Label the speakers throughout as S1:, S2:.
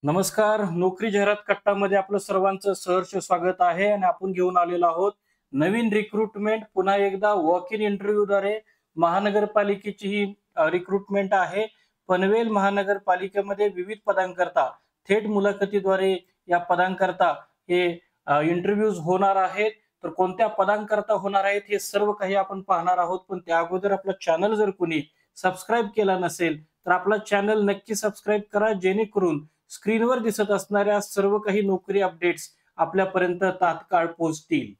S1: नमस्कार. नोकरी जाहिरात कट्टामध्ये आपलं सर्वांचं सहर्ष स्वागत आहे आणि आपण घेऊन आलेलो आहोत नवीन रिक्रुटमेंट. पुन्हा एकदा वॉक इन इंटरव्ह्यूद्वारे महानगरपालिकेची ही रिक्रुटमेंट आहे. पनवेल महानगरपालिकेमध्ये विविध पदांकरता थेट मुलाखतीद्वारे या पदांकरता हे इंटरव्ह्यूज होणार आहेत. तर कोणत्या पदांकरता होणार आहेत हे सर्व काही आपण पाहणार आहोत. पण त्या अगोदर आपला चॅनल जर कोणी सबस्क्राईब केला नसेल तर आपला चॅनल नक्की सबस्क्राईब करा, जेणेकरून स्क्रीनवर दिसत असणाऱ्या सर्व काही नोकरी अपडेट्स आपल्यापर्यंत तात्काळ पोहोचतील.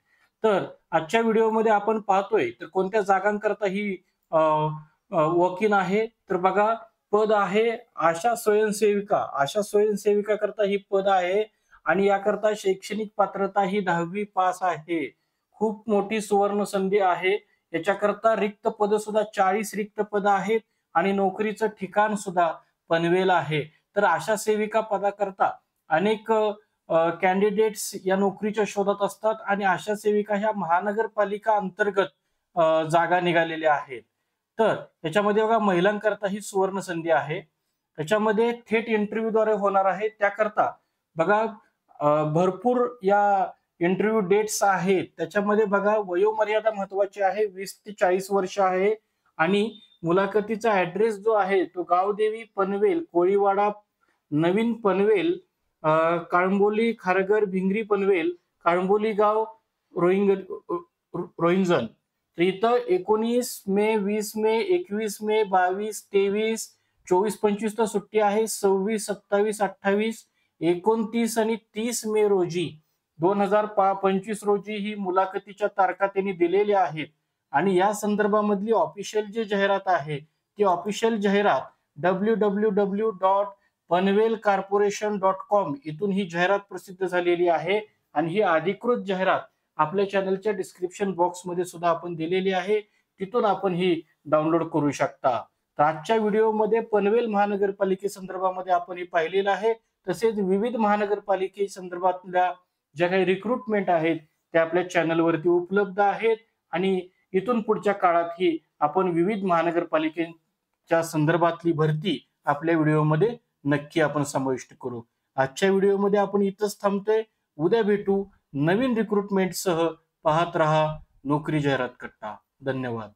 S1: तर आजच्या व्हिडिओमध्ये आपण पाहतोय तर कोणत्या जागांकरता ही वॉक इन आहे. तर बघा, पद आहे आशा स्वयंसेविका. आशा स्वयंसेविका करता ही पद आहे आणि याकरता शैक्षणिक पात्रता ही 10वी पास आहे. खूप मोठी सुवर्ण संधी आहे. याच्याकरता रिक्त पद सुद्धा 40 रिक्त पद आहेत आणि नोकरीचं ठिकाण सुद्धा पनवेल आहे. तर आशा सेविका पदाकरता अनेक कॅन्डिडेट्स या नोकरीच्या शोधात असतात आणि आशा सेविका ह्या महानगरपालिका अंतर्गत जागा निघालेल्या आहेत. तर याच्यामध्ये बघा, महिलांकरता ही सुवर्ण संधी आहे. त्याच्यामध्ये थेट इंटरव्ह्यूद्वारे होणार आहे. त्याकरता बघा, भरपूर या इंटरव्ह्यू डेट्स आहेत. त्याच्यामध्ये बघा, वयोमर्यादा महत्वाची आहे, 20 ते 40 वर्ष आहे आणि मुलाखतीचा ऍड्रेस जो आहे तो गावदेवी पनवेल, कोळीवाडा, नवीन पनवेल, काळंबोली, खारघर, भिंगरी पनवेल, काळंबोली गाव, रोहिंजन. तर इथं 19 मे, 20 मे, 21 मे, 22, 23, 24, 25 तर सुट्टी आहे. 26, 27, 28, 29 आणि 30 मे रोजी 2025 रोजी ही मुलाखतीच्या तारखा त्यांनी दिलेल्या आहेत. आणि या संदर्भामधली ऑफिशियल जी जाहिरात आहे ती ऑफिशियल जाहिरात www.panvelcorporation.com इथून ही जाहिरात प्रसिद्ध झालेली आहे. आणि ही अधिकृत जाहिरात आपल्या चॅनलच्या डिस्क्रिप्शन बॉक्समध्ये सुद्धा आपण दिलेली आहे. तिथून आपण ही डाउनलोड करू शकता. तर आजच्या व्हिडिओमध्ये पनवेल महानगरपालिके संदर्भामध्ये आपण हे पाहिलेलं आहे. तसेच विविध महानगरपालिके संदर्भातल्या ज्या काही रिक्रुटमेंट आहेत त्या आपल्या चॅनलवरती उपलब्ध आहेत आणि इथून पुढच्या काळात ही आपण विविध महानगरपालिकेच्या संदर्भातली भरती आपल्या व्हिडिओमध्ये नक्की आपण समाविष्ट करू. आजच्या व्हिडिओमध्ये आपण इथंच थांबतोय. उद्या भेटू नवीन रिक्रुटमेंट सह. पाहत रहा नोकरी जाहिरात कट्टा. धन्यवाद.